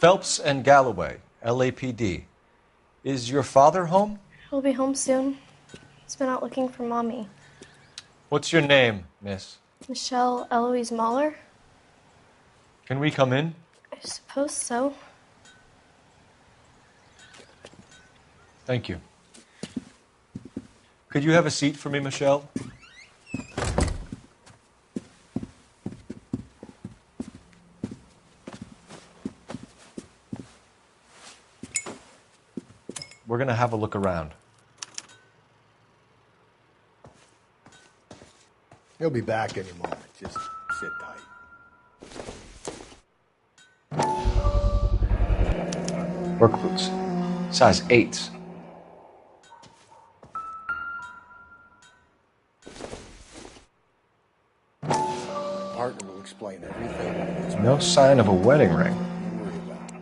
Phelps and Galloway, LAPD. Is your father home? He'll be home soon. He's been out looking for Mommy. What's your name, miss? Michelle Eloise Mahler? Can we come in? I suppose so. Thank you. Could you have a seat for me, Michelle? We're going to have a look around. He'll be back any moment. Just sit tight. Work boots. Size 8s. Partner will explain everything. No sign of a wedding ring. Don't worry about it.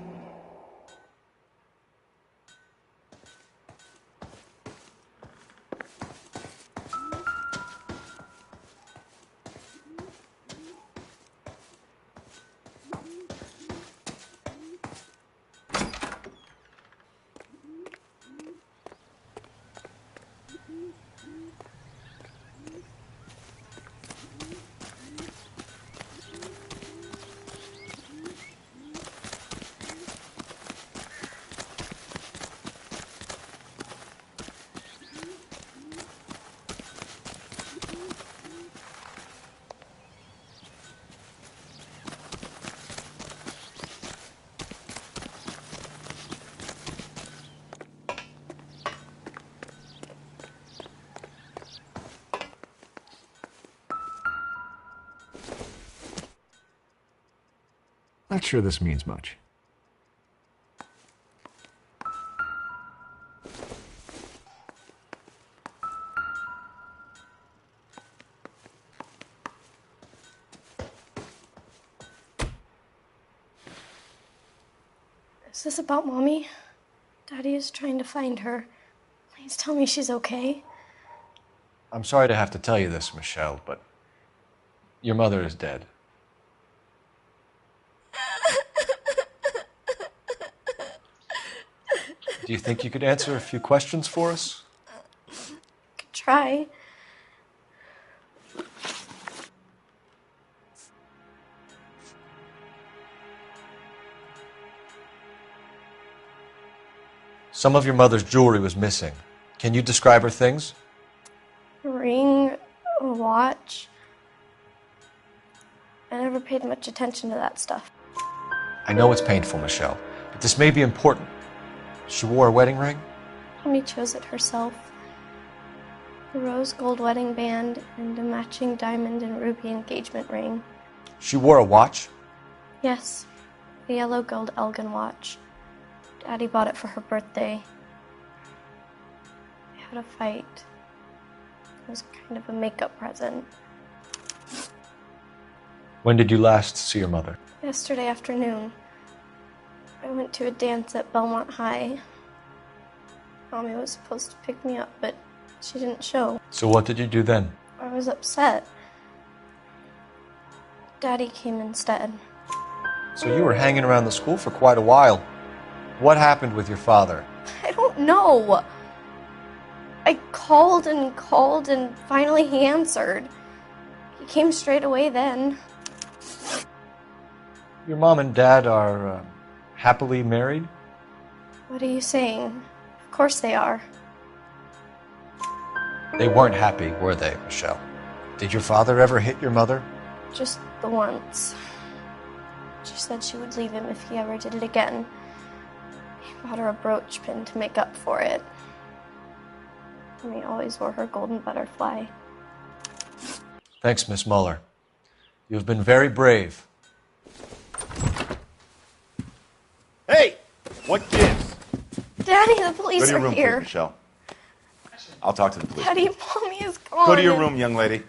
Not sure this means much. Is this about Mommy? Daddy is trying to find her. Please tell me she's okay. I'm sorry to have to tell you this, Michelle, but your mother is dead. Do you think you could answer a few questions for us? Could try. Some of your mother's jewelry was missing. Can you describe her things? A ring, a watch. I never paid much attention to that stuff. I know it's painful, Michelle, but this may be important. She wore a wedding ring? Mommy chose it herself. A rose gold wedding band and a matching diamond and ruby engagement ring. She wore a watch? Yes, a yellow gold Elgin watch. Daddy bought it for her birthday. We had a fight. It was kind of a makeup present. When did you last see your mother? Yesterday afternoon. I went to a dance at Belmont High. Mommy was supposed to pick me up, but she didn't show. So what did you do then? I was upset. Daddy came instead. So you were hanging around the school for quite a while. What happened with your father? I don't know. I called and finally he answered. He came straight away then. Your mom and dad are happily married? What are you saying? Of course they are. They weren't happy, were they, Michelle? Did your father ever hit your mother? Just the once. She said she would leave him if he ever did it again. He bought her a brooch pin to make up for it. And he always wore her golden butterfly. Thanks, Miss Muller. You've been very brave. Hey! What gives? Daddy, the police Go to your are room, here. please, Michelle. I'll talk to the police. Daddy, Mommy is gone. Go to your room, young lady.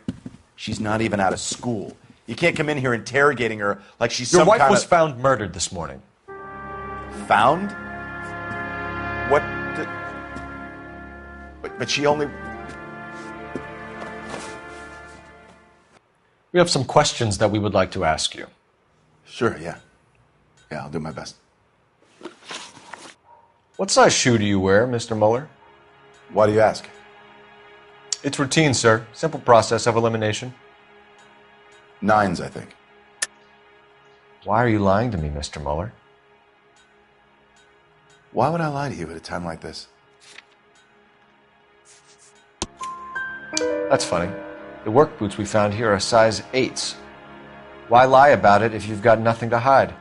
She's not even out of school. You can't come in here interrogating her like she's Your some wife kind was of... found murdered this morning. Found? What the... But she only... We have some questions that we would like to ask you. Sure, yeah. Yeah, I'll do my best. What size shoe do you wear, Mr. Mueller? Why do you ask? It's routine, sir. Simple process of elimination. 9s, I think. Why are you lying to me, Mr. Mueller? Why would I lie to you at a time like this? That's funny. The work boots we found here are size 8s. Why lie about it if you've got nothing to hide?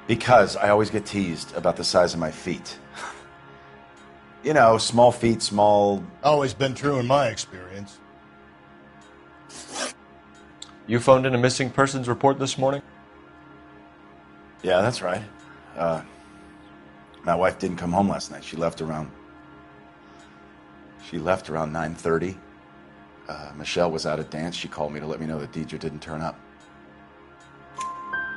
Because I always get teased about the size of my feet. You know, small feet, small... Always been true in my experience. You phoned in a missing persons report this morning? Yeah, that's right. My wife didn't come home last night. She left around 9:30. Michelle was out at dance. She called me to let me know that Deidre didn't turn up.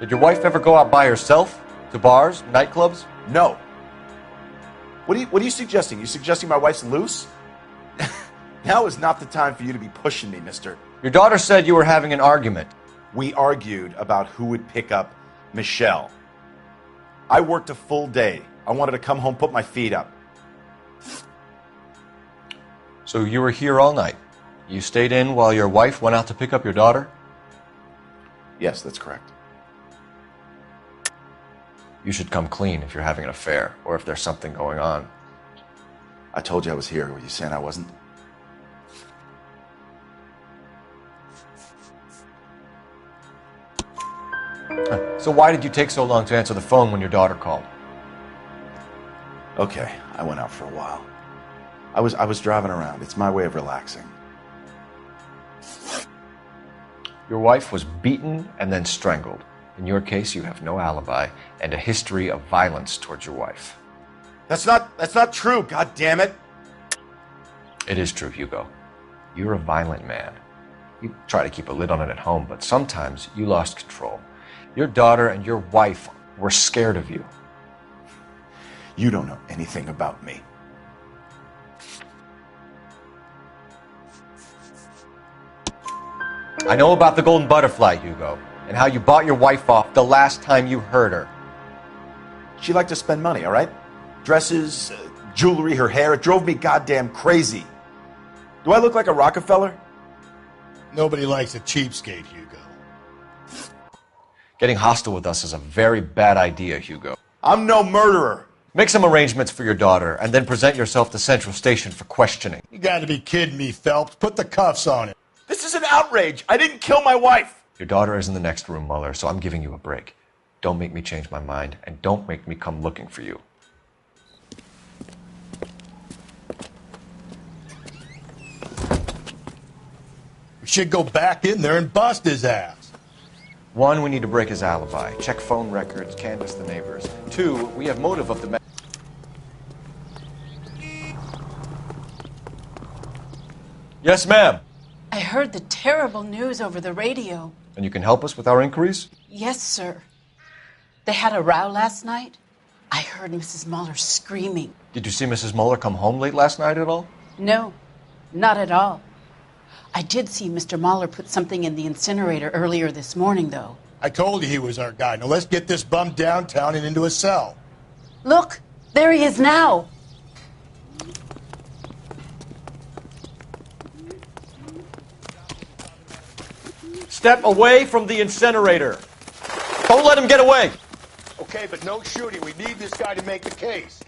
Did your wife ever go out by herself? To bars, nightclubs? No. What are you suggesting? You suggesting my wife's loose? Now is not the time for you to be pushing me, mister. Your daughter said you were having an argument. We argued about who would pick up Michelle. I worked a full day. I wanted to come home, put my feet up. So you were here all night. You stayed in while your wife went out to pick up your daughter? Yes, that's correct. You should come clean if you're having an affair or if there's something going on. I told you I was here. Were you saying I wasn't? So why did you take so long to answer the phone when your daughter called? Okay, I went out for a while. I was driving around. It's my way of relaxing. Your wife was beaten and then strangled. In your case, you have no alibi and a history of violence towards your wife. That's not true, god damn it. It is true, Hugo. You're a violent man. You try to keep a lid on it at home, but sometimes you lost control. Your daughter and your wife were scared of you. You don't know anything about me. I know about the golden butterfly, Hugo, and how you bought your wife off the last time you heard her. She liked to spend money, all right? Dresses, jewelry, her hair. It drove me goddamn crazy. Do I look like a Rockefeller? Nobody likes a cheapskate, Hugo. Getting hostile with us is a very bad idea, Hugo. I'm no murderer. Make some arrangements for your daughter, and then present yourself to Central Station for questioning. You gotta be kidding me, Phelps. Put the cuffs on him. This is an outrage. I didn't kill my wife. Your daughter is in the next room, Mueller, so I'm giving you a break. Don't make me change my mind, and don't make me come looking for you. We should go back in there and bust his ass. 1, we need to break his alibi. Check phone records, canvass the neighbors. 2, we have motive of the man. Yes, ma'am. I heard the terrible news over the radio. And you can help us with our inquiries? Yes, sir. They had a row last night. I heard Mrs. Mueller screaming. Did you see Mrs. Mueller come home late last night at all? No, not at all. I did see Mr. Mueller put something in the incinerator earlier this morning, though. I told you he was our guy. Now let's get this bum downtown and into a cell. Look, there he is now. Step away from the incinerator. Don't let him get away. Okay, but no shooting. We need this guy to make the case.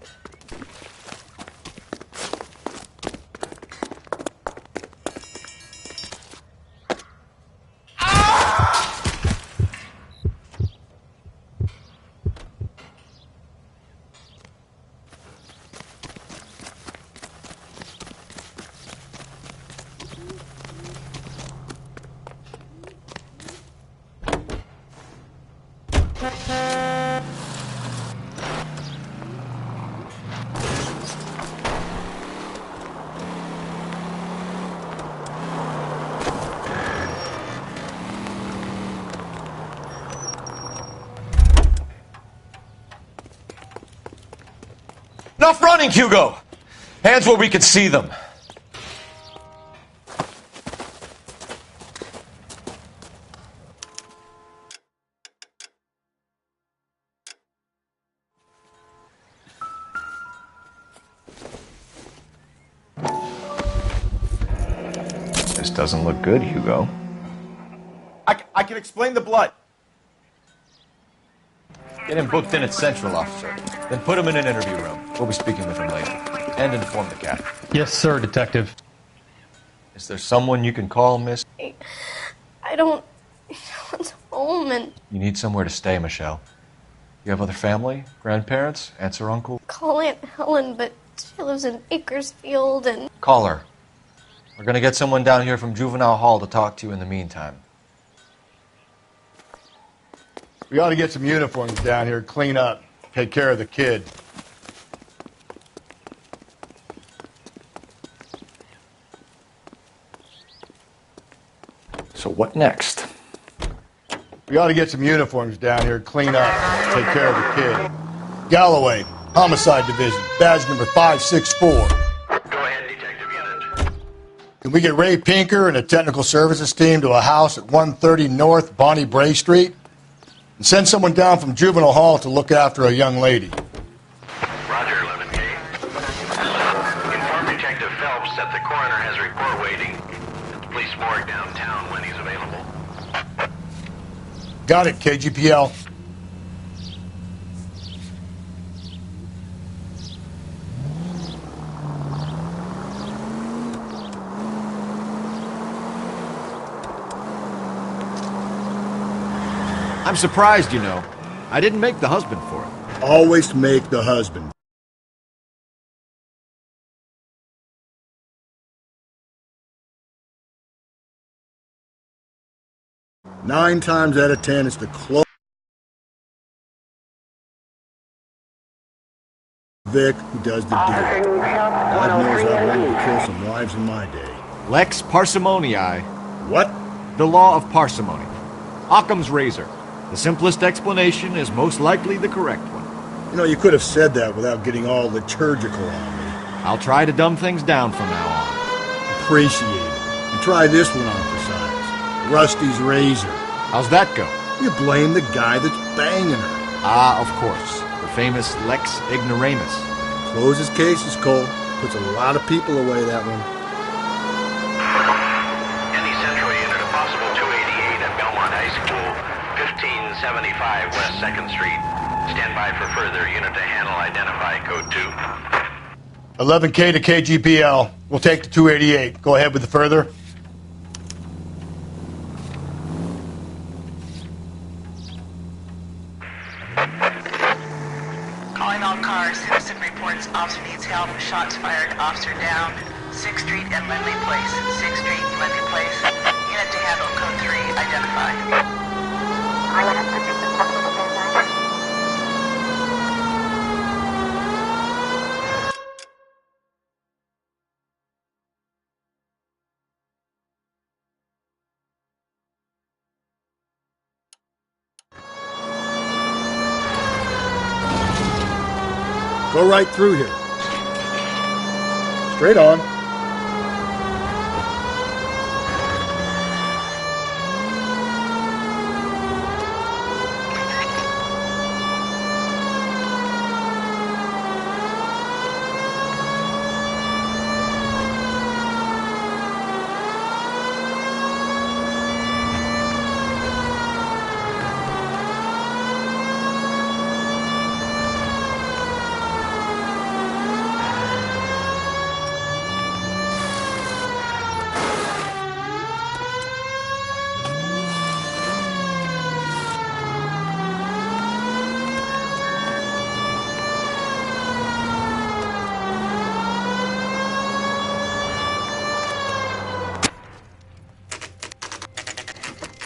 Enough running, Hugo! Hands where we can see them. This doesn't look good, Hugo. I can explain the blood. Get him booked in at Central, officer. Then put him in an interview room. We'll be speaking with him later. And inform the cat. Yes, sir, Detective. Is there someone you can call, miss? I don't want home, and You need somewhere to stay, Michelle. You have other family? Grandparents? Aunts or uncle? call Aunt Helen, but she lives in Bakersfield, and Call her. We're gonna get someone down here from Juvenile Hall to talk to you in the meantime. We ought to get some uniforms down here, clean up, take care of the kid. So what next? We ought to get some uniforms down here, clean up, take care of the kid. Galloway, Homicide Division, badge number 564. Go ahead, Detective Unit. Can we get Ray Pinker and a technical services team to a house at 130 North Bonnie Bray Street? And send someone down from Juvenile Hall to look after a young lady. Roger, 11K. Inform Detective Phelps that the coroner has a report waiting at the police morgue downtown when he's available. Got it, KGPL. I'm surprised, you know. I didn't make the husband for it. Always make the husband. Nine times out of 10, it's the Vic who does the deal. God knows I've wanted to kill some wives in my day. Lex parsimonii. What? The law of parsimony. Occam's razor. The simplest explanation is most likely the correct one. You know, you could have said that without getting all liturgical on me. I'll try to dumb things down from now on. Appreciate it. And try this one on for size. Rusty's razor. How's that go? You blame the guy that's banging her. Ah, of course. The famous Lex ignoramus. Closes cases, Cole. Puts a lot of people away, that one. Any Central Unit, a possible 288 at Belmont High School, 1575 West 2nd Street. Stand by for further unit to handle. Identify code 2. 11K to KGPL. We'll take the 288. Go ahead with the further. Calling all cars. Citizen reports officer needs help. Shots fired. Officer down. 6th Street and Lindley Place. 6th Street, Lindley Place. Unit to handle. Code 3. Identify. Go right through here. Straight on.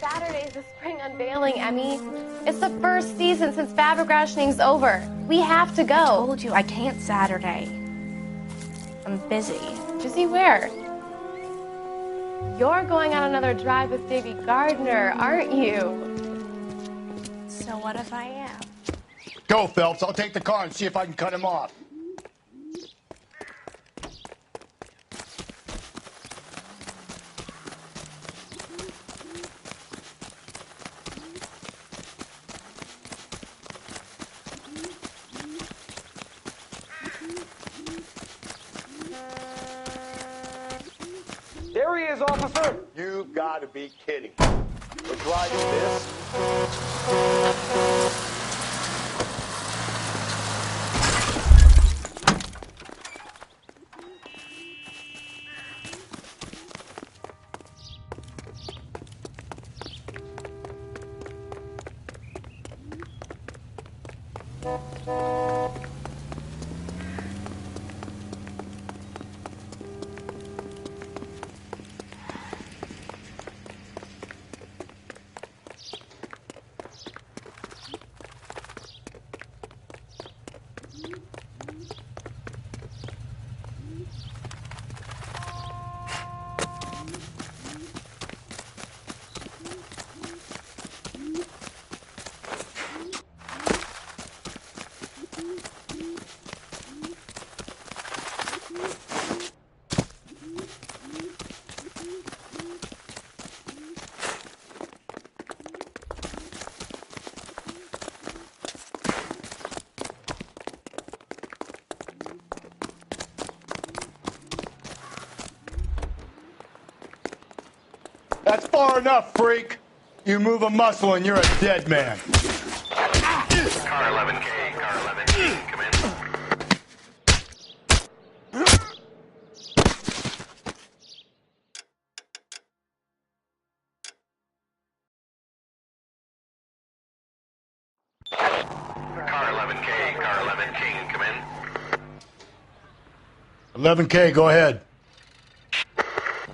Saturday's the spring unveiling, Emmy. It's the first season since fabric rationing's over. We have to go. I told you I can't Saturday. I'm busy. Busy where? You're going on another drive with Davy Gardner, aren't you? So what if I am? Go, Phelps. I'll take the car and see if I can cut him off. There he is, officer? You've got to be kidding. We're driving this? That's far enough, freak. You move a muscle and you're a dead man. Car 11K, car 11K, come in. Car 11K, car 11K, come in. 11K, go ahead.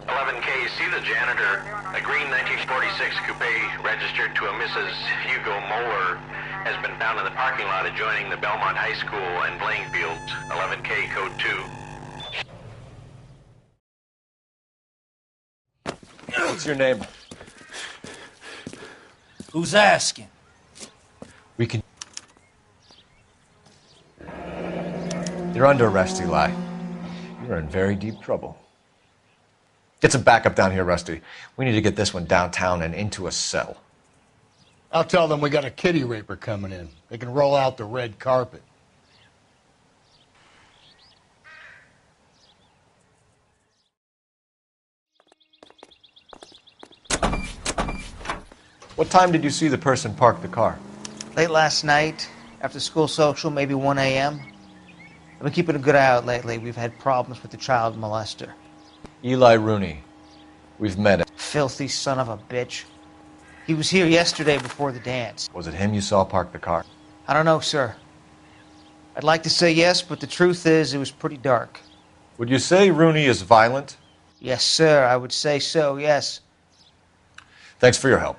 11K, see the janitor. A green 1946 coupe registered to a Mrs. Hugo Moeller has been found in the parking lot adjoining the Belmont High School and playing fields. 11K, code 2. What's your name? Who's asking? We can... You're under arrest, Eli. You're in very deep trouble. Get some backup down here, Rusty. We need to get this one downtown and into a cell. I'll tell them we got a kitty raper coming in. They can roll out the red carpet. What time did you see the person park the car? Late last night, after school social, maybe 1 a.m. I've been keeping a good eye out lately. We've had problems with the child molester. Eli Rooney. We've met him. Filthy son of a bitch. He was here yesterday before the dance. Was it him you saw park the car? I don't know, sir. I'd like to say yes, but the truth is it was pretty dark. Would you say Rooney is violent? Yes, sir, I would say so, yes. Thanks for your help.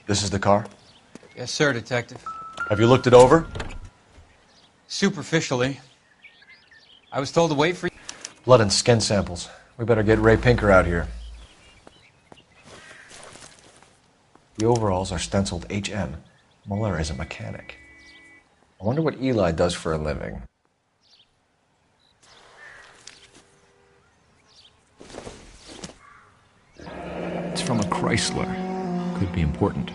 This is the car? Yes, sir, Detective. Have you looked it over? Superficially. I was told to wait for you. Blood and skin samples. We better get Ray Pinker out here. The overalls are stenciled HM. Muller is a mechanic. I wonder what Eli does for a living. It's from a Chrysler. Could be important.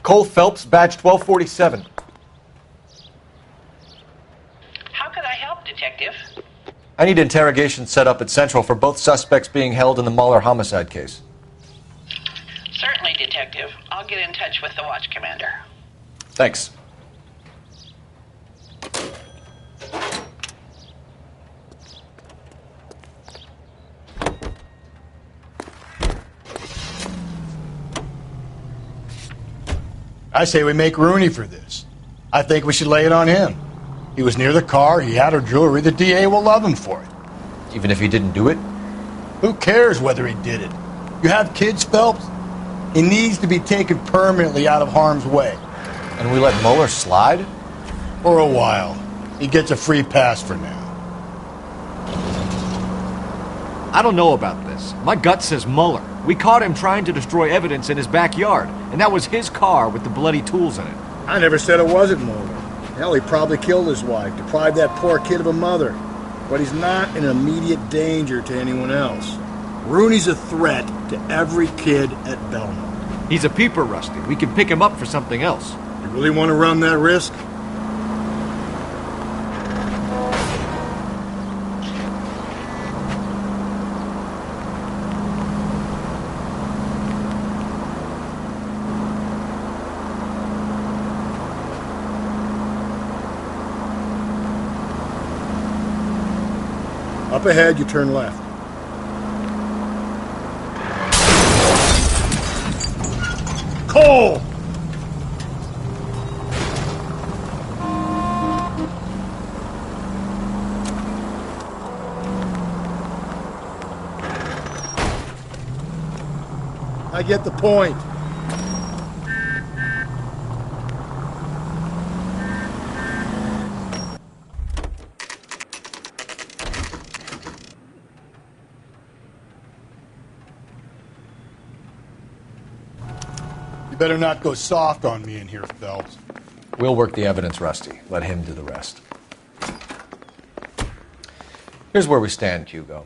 Cole Phelps, badge 1247. How could I help, Detective? I need interrogation set up at Central for both suspects being held in the Muller homicide case. Certainly, Detective. I'll get in touch with the watch commander. Thanks. I say we make Rooney for this. I think we should lay it on him. He was near the car, he had her jewelry, the DA will love him for it. Even if he didn't do it? Who cares whether he did it? You have kids, Phelps? He needs to be taken permanently out of harm's way. And we let Mueller slide? For a while. He gets a free pass for now. I don't know about this. My gut says Mueller. We caught him trying to destroy evidence in his backyard, and that was his car with the bloody tools in it. I never said it wasn't Mueller. Hell, he probably killed his wife, deprived that poor kid of a mother. But he's not in immediate danger to anyone else. Rooney's a threat to every kid at Belmont. He's a peeper, Rusty. We can pick him up for something else. You really want to run that risk? Up ahead, you turn left. Cole! I get the point. Better not go soft on me in here, Phelps. We'll work the evidence, Rusty. Let him do the rest. Here's where we stand, Hugo.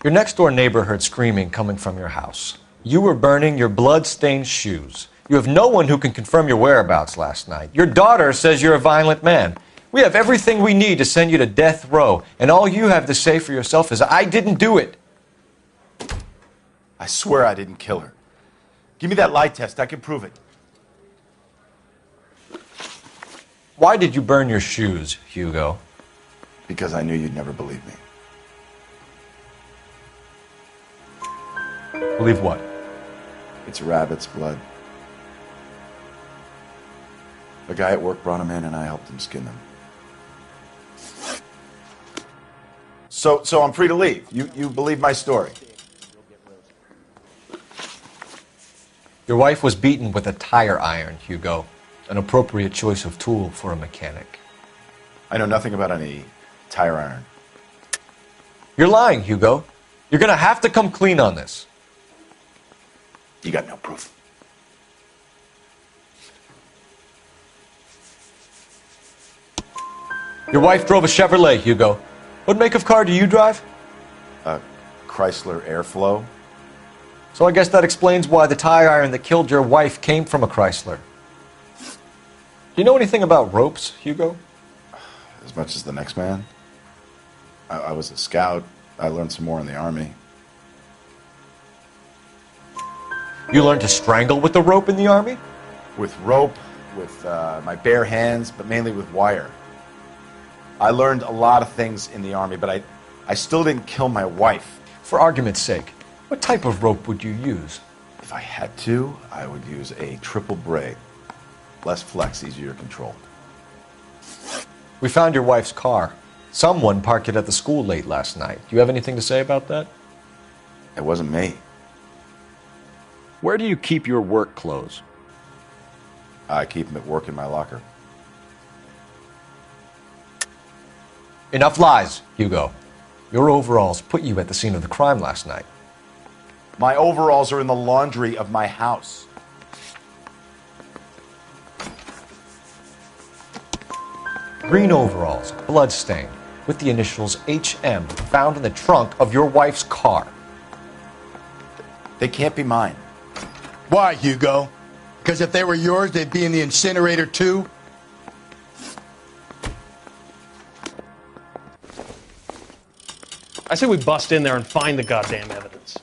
Your next-door neighbor heard screaming coming from your house. You were burning your blood-stained shoes. You have no one who can confirm your whereabouts last night. Your daughter says you're a violent man. We have everything we need to send you to death row, and all you have to say for yourself is, I didn't do it. I swear I didn't kill her. Give me that lie test. I can prove it. Why did you burn your shoes, Hugo? Because I knew you'd never believe me. Believe what? It's a rabbit's blood. A guy at work brought him in and I helped him skin them. So I'm free to leave. You believe my story? Your wife was beaten with a tire iron, Hugo. An appropriate choice of tool for a mechanic. I know nothing about any tire iron. You're lying, Hugo. You're gonna have to come clean on this. You got no proof. Your wife drove a Chevrolet, Hugo. What make of car do you drive? A Chrysler Airflow. So I guess that explains why the tire iron that killed your wife came from a Chrysler. Do you know anything about ropes, Hugo? As much as the next man. I was a scout. I learned some more in the Army. You learned to strangle with the rope in the Army? With rope, with my bare hands, but mainly with wire. I learned a lot of things in the Army, but I still didn't kill my wife. For argument's sake, what type of rope would you use? If I had to, I would use a triple braid. Less flex, easier to control. We found your wife's car. Someone parked it at the school late last night. Do you have anything to say about that? It wasn't me. Where do you keep your work clothes? I keep them at work in my locker. Enough lies, Hugo. Your overalls put you at the scene of the crime last night. My overalls are in the laundry of my house. Green overalls, blood-stained, with the initials HM found in the trunk of your wife's car. They can't be mine. Why, Hugo? Because if they were yours, they'd be in the incinerator too? I say we bust in there and find the goddamn evidence.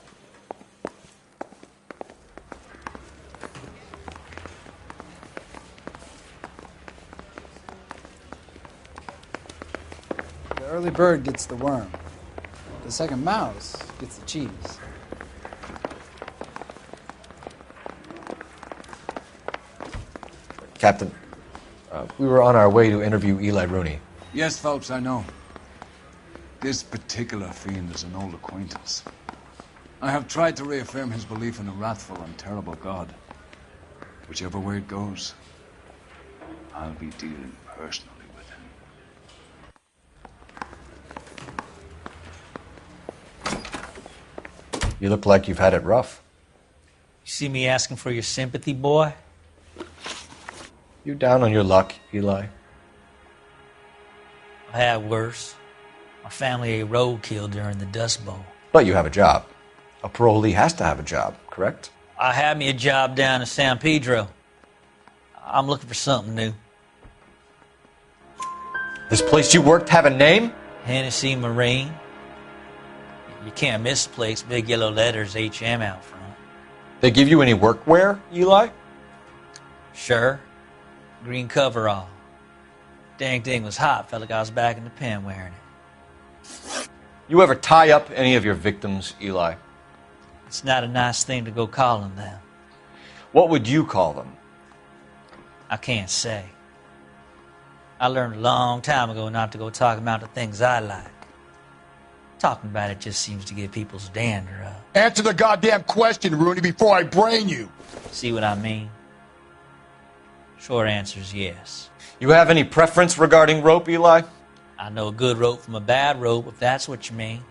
The early bird gets the worm. The second mouse gets the cheese. Captain, we were on our way to interview Eli Rooney. Yes, Phelps, I know. This particular fiend is an old acquaintance. I have tried to reaffirm his belief in a wrathful and terrible God. Whichever way it goes, I'll be dealing personally with him. You look like you've had it rough. You see me asking for your sympathy, boy? You down on your luck, Eli? I had worse. My family ate roadkill during the Dust Bowl. But you have a job. A parolee has to have a job, correct? I had me a job down in San Pedro. I'm looking for something new. This place you worked have a name? Hennessy Marine. You can't miss the place. Big yellow letters, HM out front. They give you any workwear, Eli? Sure. Green coverall. Dang thing was hot. Felt like I was back in the pen wearing it. You ever tie up any of your victims, Eli? It's not a nice thing to go calling them. What would you call them? I can't say. I learned a long time ago not to go talking about the things I like. Talking about it just seems to get people's dander up. Answer the goddamn question, Rooney, before I brain you. See what I mean? Short answer is yes. You have any preference regarding rope, Eli? I know a good rope from a bad rope, if that's what you mean.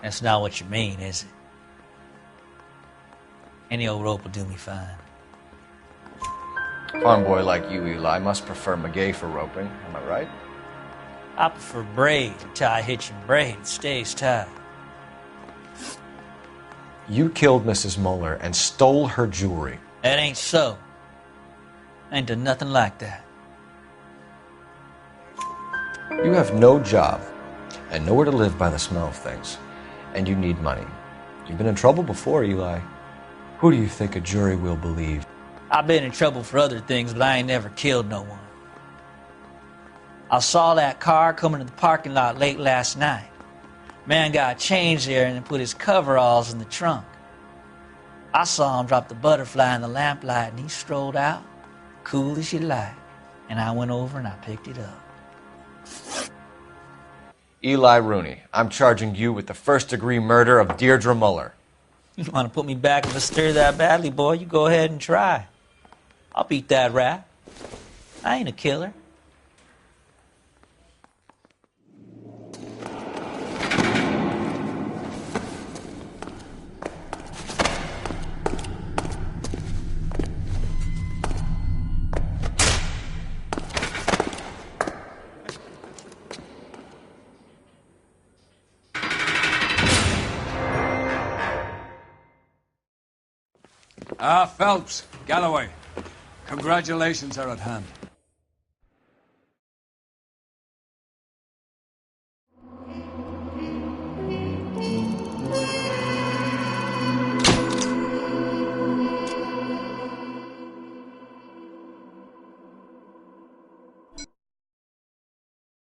That's not what you mean, is it? Any old rope will do me fine. A farm boy like you, Eli, must prefer Magay for roping. Am I right? I prefer braid. A tie hitching braid. It stays tight. You killed Mrs. Moeller and stole her jewelry. That ain't so. I ain't done nothing like that. You have no job and nowhere to live by the smell of things. And you need money. You've been in trouble before, Eli. Who do you think a jury will believe? I've been in trouble for other things, but I ain't never killed no one. I saw that car coming to the parking lot late last night. Man got changed there and then put his coveralls in the trunk. I saw him drop the butterfly in the lamplight and he strolled out, cool as you like. And I went over and I picked it up. Eli Rooney, I'm charging you with the first-degree murder of Deirdre Muller. You want to put me back if I stir that badly, boy? You go ahead and try. I'll beat that rap. I ain't a killer. Phelps, Galloway, congratulations are at hand.